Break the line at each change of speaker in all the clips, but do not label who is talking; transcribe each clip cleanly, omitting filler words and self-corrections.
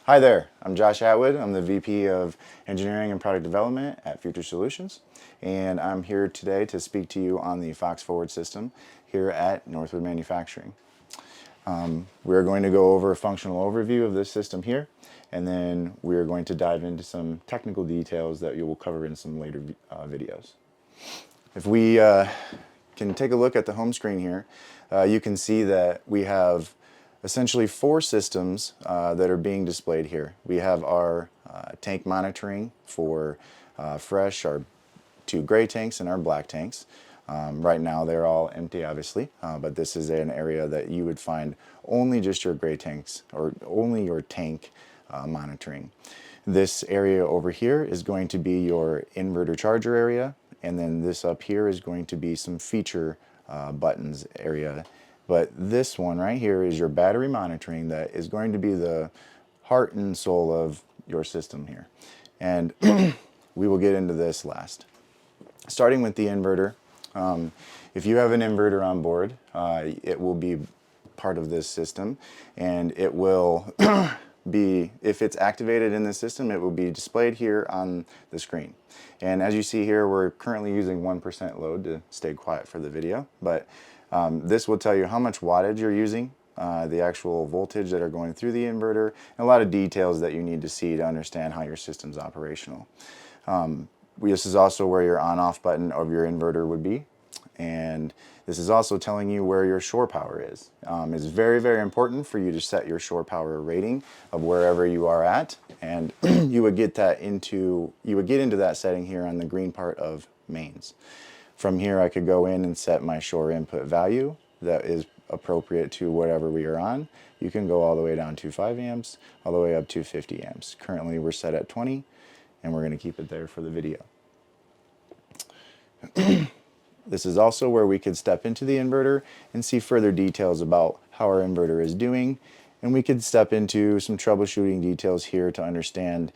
Hi there, I'm Josh Atwood. I'm the VP of Engineering and Product Development at Future Solutions, and I'm here today to speak to you on the FoxForward system here at Northwood Manufacturing. We're going to go over a functional overview of this system here, and then we're going to dive into some technical details that you will cover in some later videos. If we can take a look at the home screen here, you can see that we have essentially four systems that are being displayed here. We have our tank monitoring for fresh, our two gray tanks and our black tanks. Right now they're all empty obviously, but this is an area that you would find only just your gray tanks or only your tank monitoring. This area over here is going to be your inverter charger area, and then this up here is going to be some feature buttons area. But this one right here is your battery monitoring that is going to be the heart and soul of your system here. And we will get into this last. Starting with the inverter, if you have an inverter on board, it will be part of this system, and it will be, if it's activated in the system, it will be displayed here on the screen. And as you see here, we're currently using 1% load to stay quiet for the video, but this will tell you how much wattage you're using, the actual voltage that are going through the inverter, and a lot of details that you need to see to understand how your system's operational. This is also where your on-off button of your inverter would be, and this is also telling you where your shore power is. It's very, very important for you to set your shore power rating of wherever you are at, and you would get into that setting here on the green part of mains. From here I could go in and set my shore input value that is appropriate to whatever we are on. You can go all the way down to 5 amps, all the way up to 50 amps. Currently we're set at 20, and we're going to keep it there for the video. This is also where we could step into the inverter and see further details about how our inverter is doing, and we could step into some troubleshooting details here to understand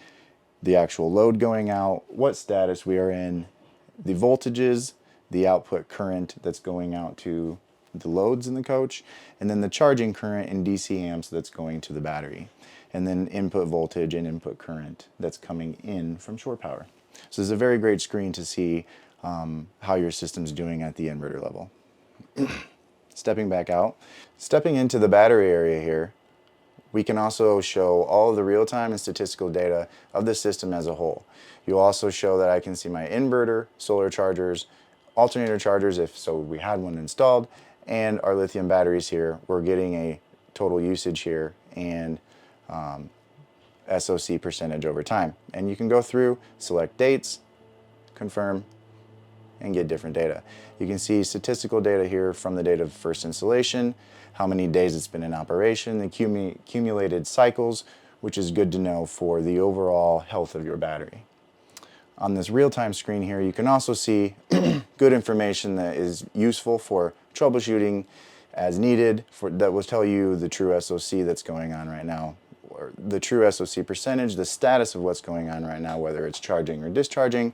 the actual load going out, what status we are in, the voltages, the output current that's going out to the loads in the coach, and then the charging current in DC amps that's going to the battery, and then input voltage and input current that's coming in from shore power. So this is a very great screen to see how your system's doing at the inverter level. Stepping back out, stepping into the battery area here, we can also show all of the real-time and statistical data of the system as a whole. You'll also show that I can see my inverter, solar chargers, alternator chargers if so we had one installed, and our lithium batteries here. We're getting a total usage here and SOC percentage over time. And you can go through, select dates, confirm, and get different data. You can see statistical data here from the date of first installation, how many days it's been in operation, the accumulated cycles, which is good to know for the overall health of your battery. On this real-time screen here, you can also see good information that is useful for troubleshooting as needed, that will tell you the true SOC that's going on right now, or the true SOC percentage, the status of what's going on right now, whether it's charging or discharging,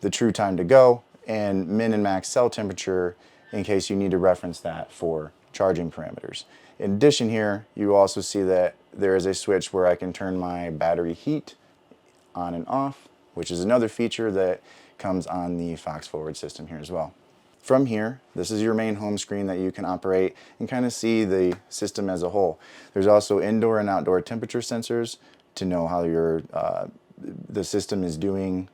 the true time to go, and min and max cell temperature in case you need to reference that for charging parameters. In addition here, you also see that there is a switch where I can turn my battery heat on and off, which is another feature that comes on the FoxForward system here as well. From here, this is your main home screen that you can operate and kind of see the system as a whole. There's also indoor and outdoor temperature sensors to know how the system is doing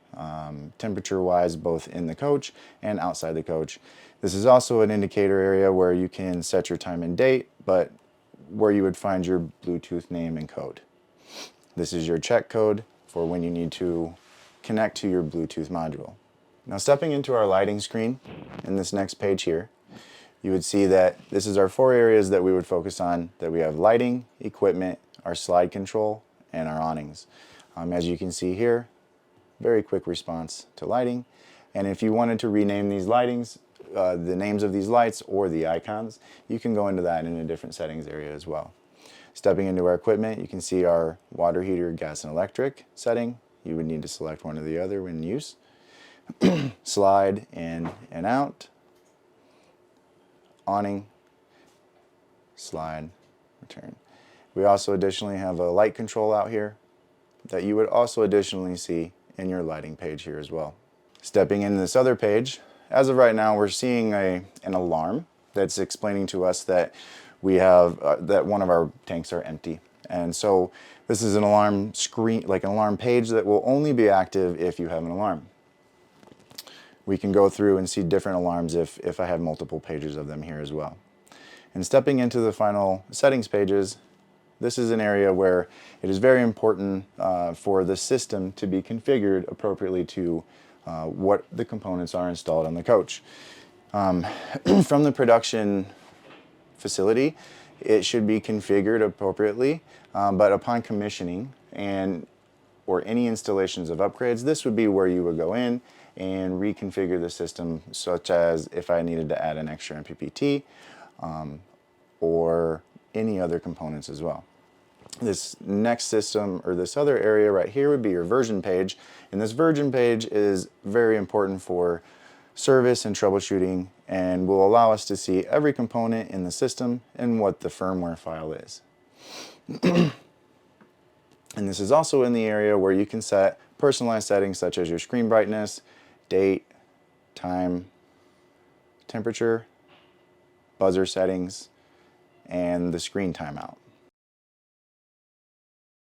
temperature-wise, both in the coach and outside the coach. This is also an indicator area where you can set your time and date, but where you would find your Bluetooth name and code. This is your check code for when you need to connect to your Bluetooth module. Now stepping into our lighting screen in this next page here, you would see that this is our four areas that we would focus on, that we have lighting, equipment, our slide control, and our awnings. As you can see here, very quick response to lighting, and if you wanted to rename these lightings, the names of these lights or the icons, you can go into that in a different settings area as well. Stepping into our equipment, you can see our water heater, gas and electric setting. You would need to select one or the other when in use. Slide in and out, awning, slide, return. We also additionally have a light control out here that you would also additionally see in your lighting page here as well. Stepping into this other page, as of right now we're seeing an alarm that's explaining to us that we have that one of our tanks are empty. And so this is an alarm screen, like an alarm page that will only be active if you have an alarm. We can go through and see different alarms if I have multiple pages of them here as well. And stepping into the final settings pages, this is an area where it is very important for the system to be configured appropriately to what the components are installed on the coach. From the production facility, it should be configured appropriately, but upon commissioning or any installations of upgrades, this would be where you would go in and reconfigure the system, such as if I needed to add an extra MPPT or any other components as well. This next system, or this other area right here, would be your version page, and this version page is very important for service and troubleshooting and will allow us to see every component in the system and what the firmware file is. And this is also in the area where you can set personalized settings such as your screen brightness, date, time, temperature, buzzer settings, and the screen timeout.